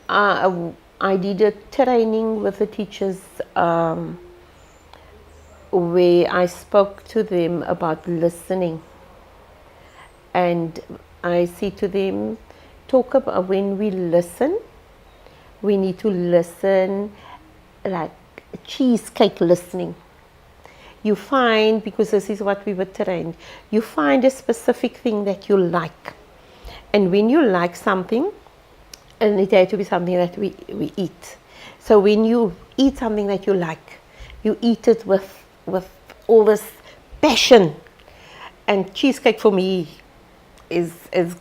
I did a training with the teachers where I spoke to them about listening, and I said to them, talk about when we listen, we need to listen like cheesecake listening. You find, because this is what we were trained, you find a specific thing that you like, and when you like something, and it had to be something that we eat. So when you eat something that you like, you eat it with all this passion. And cheesecake for me is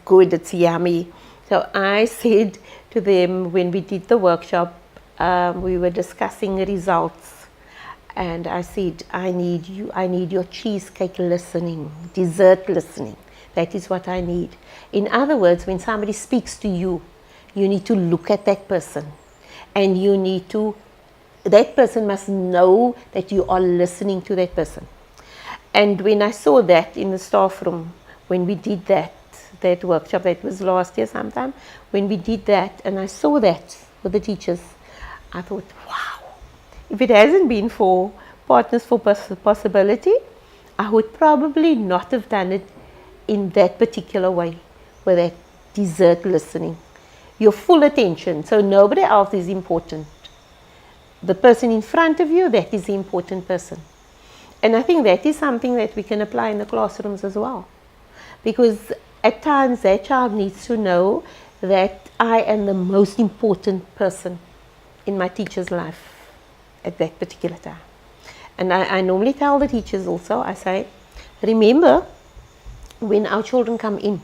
good, it's yummy. So I said to them when we did the workshop, we were discussing results, and I said, I need your cheesecake listening, dessert listening. That is what I need. In other words, when somebody speaks to you, you need to look at that person, and that person must know that you are listening to that person. And when I saw that in the staff room, when we did that workshop, that was last year sometime, when we did that, and I saw that with the teachers, I thought, wow, if it hasn't been for Partners for Possibility, I would probably not have done it in that particular way, with that dessert listening. Your full attention, so nobody else is important. The person in front of you, that is the important person. And I think that is something that we can apply in the classrooms as well. Because at times that child needs to know that I am the most important person in my teacher's life at that particular time. And I normally tell the teachers also, I say, remember, when our children come in,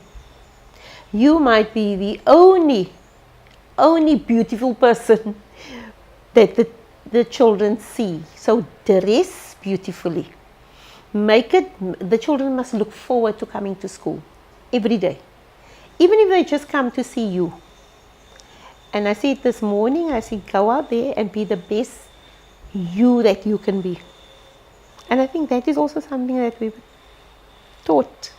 you might be the only beautiful person that the children see. So dress beautifully. The children must look forward to coming to school every day, even if they just come to see you. And I said this morning, I said, go out there and be the best you that you can be. And I think that is also something that we were taught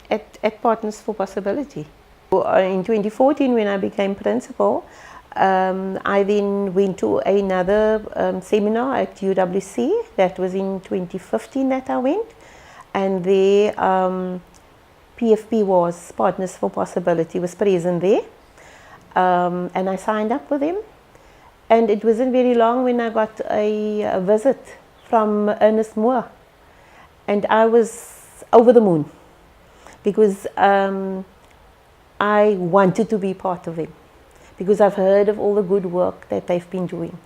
at Partners for Possibility. In 2014, when I became principal, I then went to another seminar at UWC. That was in 2015 that I went. And there, PFP was, Partners for Possibility, was present there. And I signed up with them. And it wasn't very long when I got a visit from Ernest Moore. And I was over the moon, because I wanted to be part of them, because I've heard of all the good work that they've been doing.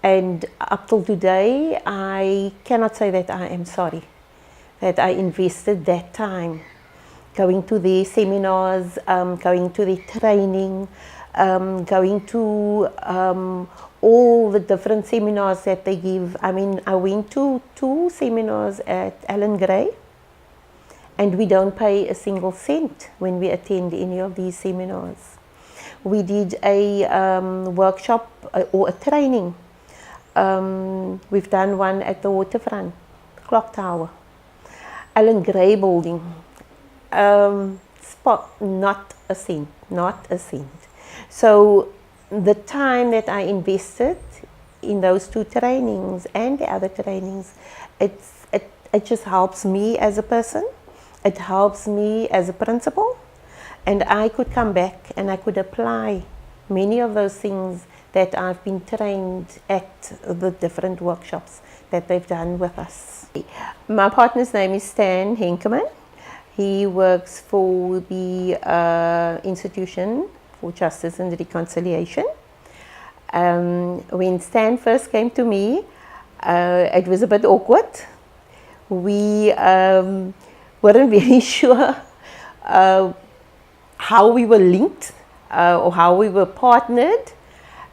And up till today, I cannot say that I am sorry that I invested that time going to their seminars, going to their training, going to all the different seminars that they give. I mean, I went to 2 seminars at Alan Gray, and we don't pay a single cent when we attend any of these seminars. We did a workshop or a training. We've done one at the Waterfront Clock Tower, Alan Gray building. Spot, not a cent, not a cent. So the time that I invested in those 2 trainings and the other trainings, it just helps me as a person. It helps me as a principal, and I could come back and I could apply many of those things that I've been trained at the different workshops that they've done with us. My partner's name is Stan Henkeman. He works for the Institution for Justice and Reconciliation. When Stan first came to me, it was a bit awkward. We weren't very sure how we were linked or how we were partnered.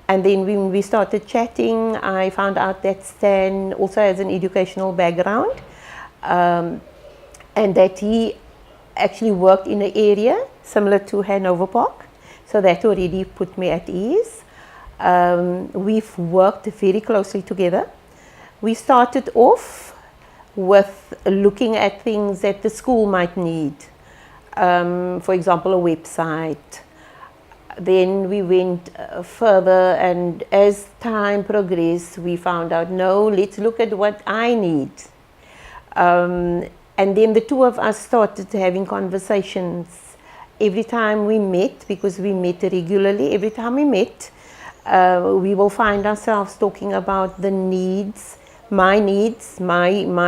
And then when we started chatting, I found out that Stan also has an educational background, and that he actually worked in an area similar to Hanover Park. So that already put me at ease. We've worked very closely together. We started off with looking at things that the school might need. For example, a website, Then we went further, and as time progressed, we found out, no, let's look at what I need. And then the two of us started having conversations every time we met, because we met regularly. Every time we met, we will find ourselves talking about the needs, my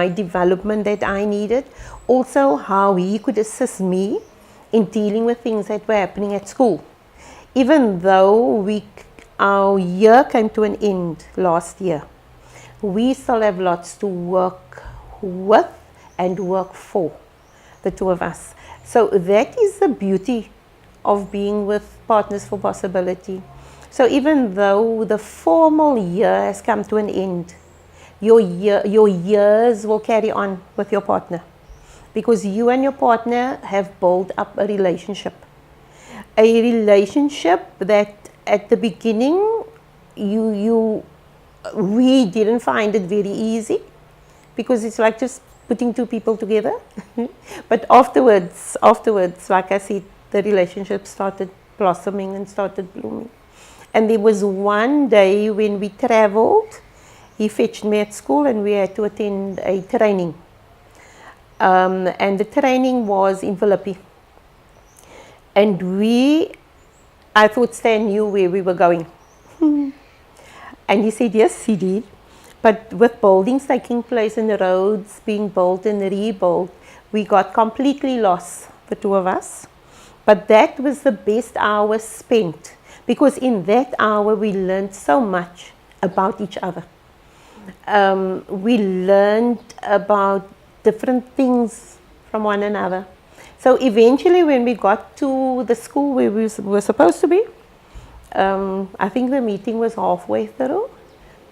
development that I needed. Also, how he could assist me in dealing with things that were happening at school. Even though our year came to an end last year, we still have lots to work with and work for, the two of us. So that is the beauty of being with Partners for Possibility. So even though the formal year has come to an end, your years will carry on with your partner, because you and your partner have built up a relationship. A relationship that at the beginning we didn't find it very easy, because it's like just putting two people together. But afterwards, like I said, the relationship started blossoming and started blooming. And there was one day when we traveled, he fetched me at school and we had to attend a training. And the training was in Philippi. And I thought Stan knew where we were going. And he said, yes, he did. But with buildings taking place and the roads being built and rebuilt, we got completely lost, the two of us. But that was the best hour spent, because in that hour we learned so much about each other. We learned about different things from one another. So eventually when we got to the school where we were supposed to be, I think the meeting was halfway through,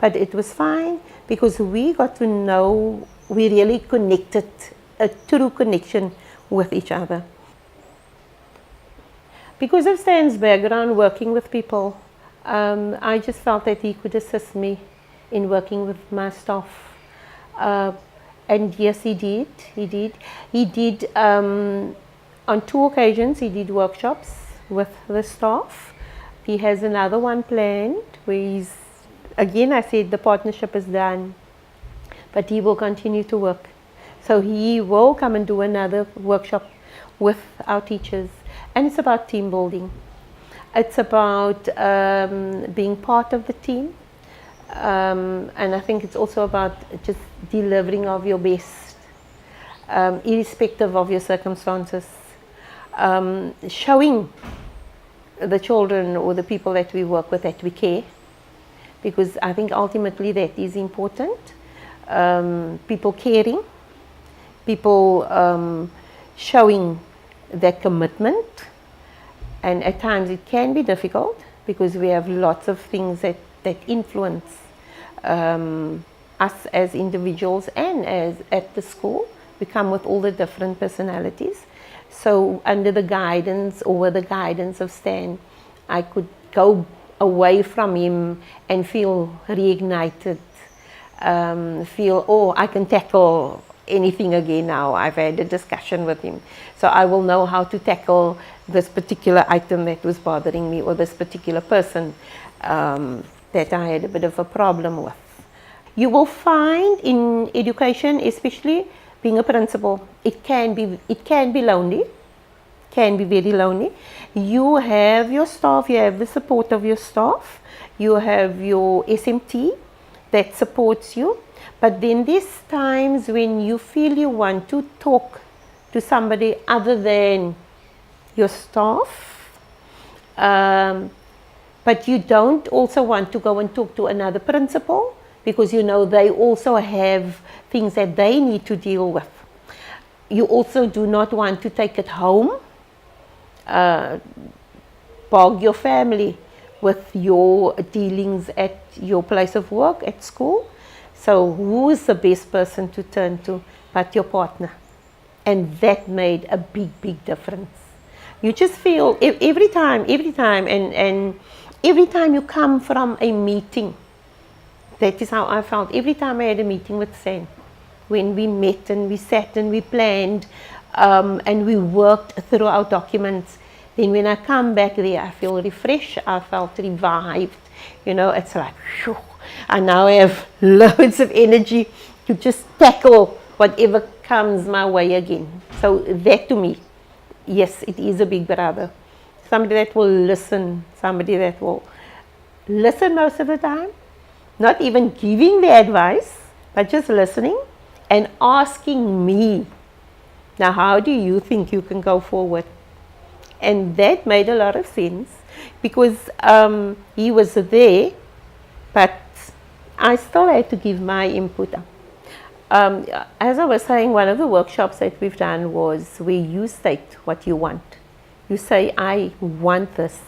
but it was fine, because we got to know, we really connected, a true connection with each other. Because of Stan's background working with people, I just felt that he could assist me in working with my staff. And yes, he did. He did, on 2 occasions, he did workshops with the staff. He has another one planned where again, I said the partnership is done, but he will continue to work. So he will come and do another workshop with our teachers. And it's about team building. It's about being part of the team. And I think it's also about just delivering of your best, irrespective of your circumstances. Showing the children or the people that we work with that we care, because I think ultimately that is important. People caring, people showing that commitment, and at times it can be difficult because we have lots of things that influence us as individuals and as at the school. We come with all the different personalities. So under the guidance of Stan, I could go away from him and feel reignited, feel, oh, I can tackle anything again now. I've had a discussion with him. So I will know how to tackle this particular item that was bothering me, or this particular person that I had a bit of a problem with. You will find in education, especially being a principal, it can be lonely, can be very lonely. You have your staff, you have the support of your staff, you have your SMT that supports you, but then there's times when you feel you want to talk to somebody other than your staff, but you don't also want to go and talk to another principal, because you know they also have things that they need to deal with. You also do not want to take it home, bog your family with your dealings at your place of work, at school. So who is the best person to turn to but your partner? And that made a big difference. You just feel every time and every time you come from a meeting, that is how I felt every time I had a meeting with Stan. When we met and we sat and we planned and we worked through our documents, Then when I come back there, I feel refreshed, I felt revived. It's like, phew, I now have loads of energy to just tackle whatever comes my way again. So that to me, yes, it is a big brother. Somebody that will listen, somebody that will listen most of the time, not even giving the advice, but just listening and asking me, now how do you think you can go forward? And that made a lot of sense because he was there, but I still had to give my input. As I was saying, one of the workshops that we've done was where you state what you want. You say, I want this.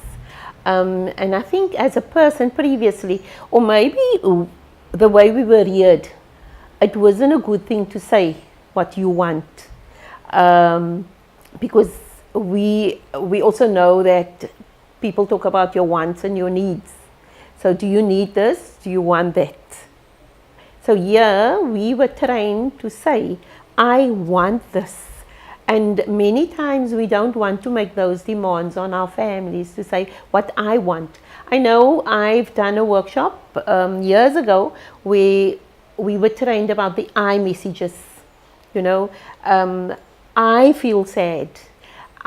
And I think as a person previously, or maybe the way we were reared, it wasn't a good thing to say what you want. Because we also know that people talk about your wants and your needs. So do you need this? Do you want that? So here we were trained to say, I want this. And many times we don't want to make those demands on our families to say what I want. I know I've done a workshop years ago where we were trained about the I messages. I feel sad.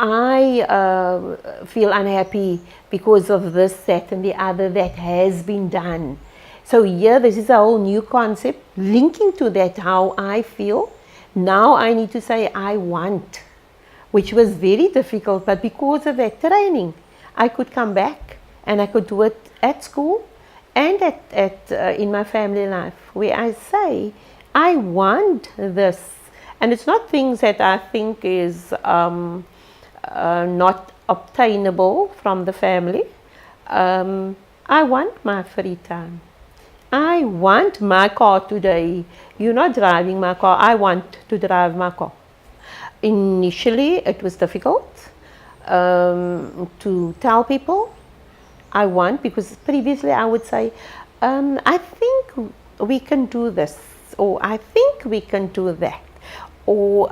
I feel unhappy because of this, that and the other that has been done. So here this is a whole new concept linking to that, how I feel. Now I need to say I want, which was very difficult, but because of that training, I could come back and I could do it at school and in my family life, where I say, I want this. And it's not things that I think is not obtainable from the family. I want my free time. I want my car today. You're not driving my car. I want to drive my car. Initially, it was difficult to tell people I want, because previously I would say, I think we can do this, or I think we can do that, or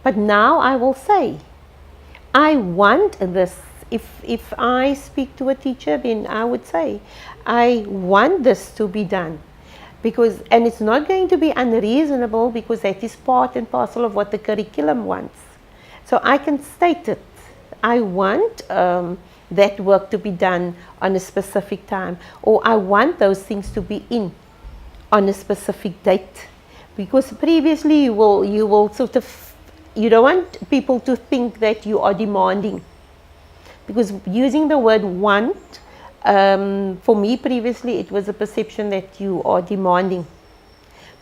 but now I will say, I want this. If I speak to a teacher, then I would say, I want this to be done. And it's not going to be unreasonable, because that is part and parcel of what the curriculum wants. So I can state it. I want that work to be done on a specific time, or I want those things to be in on a specific date. Because previously you will sort of, you don't want people to think that you are demanding. Because using the word want, for me previously it was a perception that you are demanding.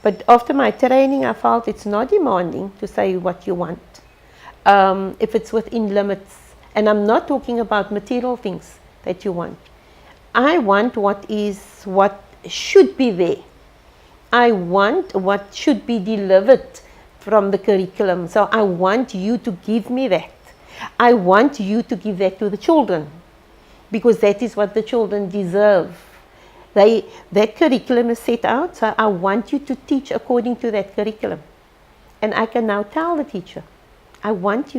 But after my training, I felt it's not demanding to say what you want, if it's within limits. And I'm not talking about material things that you want. I want what should be there. I want what should be delivered from the curriculum. So I want you to give me that. I want you to give that to the children, because that is what the children deserve. That curriculum is set out, so I want you to teach according to that curriculum. And I can now tell the teacher, I want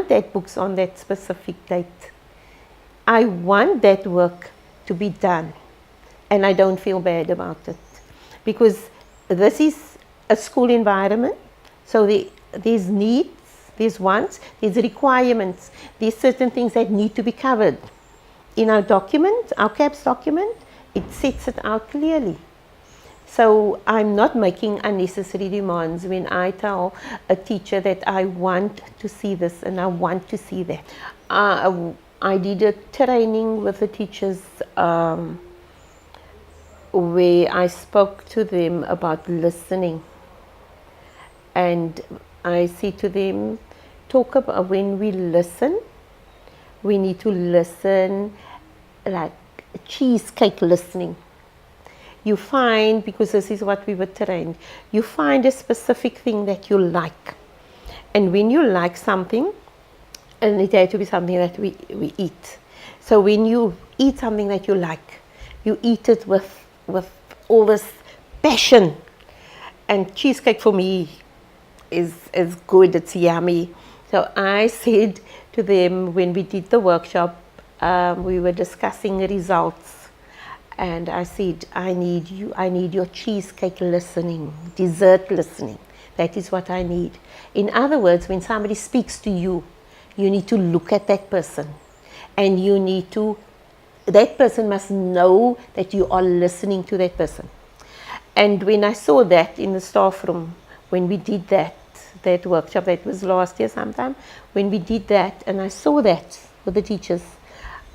that books on that specific date. I want that work to be done. And I don't feel bad about it. Because this is a school environment, so there's needs, there's wants, there's requirements, there's certain things that need to be covered. In our document, our CAPS document, it sets it out clearly. So I'm not making unnecessary demands when I tell a teacher that I want to see this and I want to see that. I did a training with the teachers where I spoke to them about listening. And I say to them, talk about when we listen, we need to listen like cheesecake listening. You find, because this is what we were trained, you find a specific thing that you like. And when you like something, and it has to be something that we eat. So when you eat something that you like, you eat it with all this passion. And cheesecake for me is good, it's yummy. So I said to them when we did the workshop, we were discussing results, and I said, I need your cheesecake listening, dessert listening. That is what I need. In other words, when somebody speaks to you, you need to look at that person, and that person must know that you are listening to that person. And when I saw that in the staff room, when we did that workshop, that was last year sometime, when we did that and I saw that with the teachers,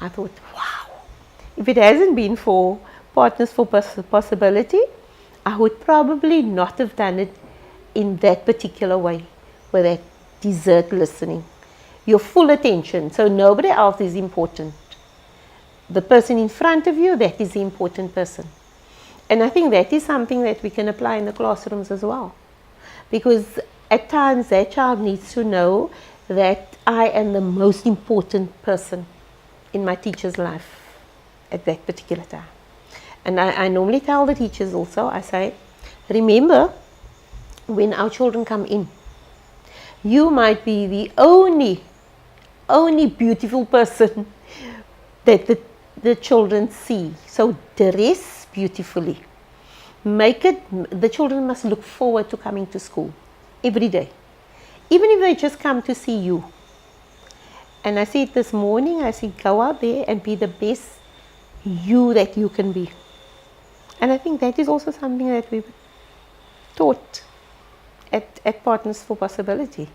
I thought, wow, if it hasn't been for Partners for Possibility, I would probably not have done it in that particular way, with that dessert listening. Your full attention, so nobody else is important. The person in front of you, that is the important person. And I think that is something that we can apply in the classrooms as well. Because at times that child needs to know that I am the most important person in my teacher's life at that particular time. And I normally tell the teachers also, I say, remember, when our children come in, you might be the only beautiful person that the children see. So dress beautifully. The children must look forward to coming to school every day, even if they just come to see you. And I said this morning, I said, go out there and be the best you that you can be. And I think that is also something that we were taught at Partners for Possibility.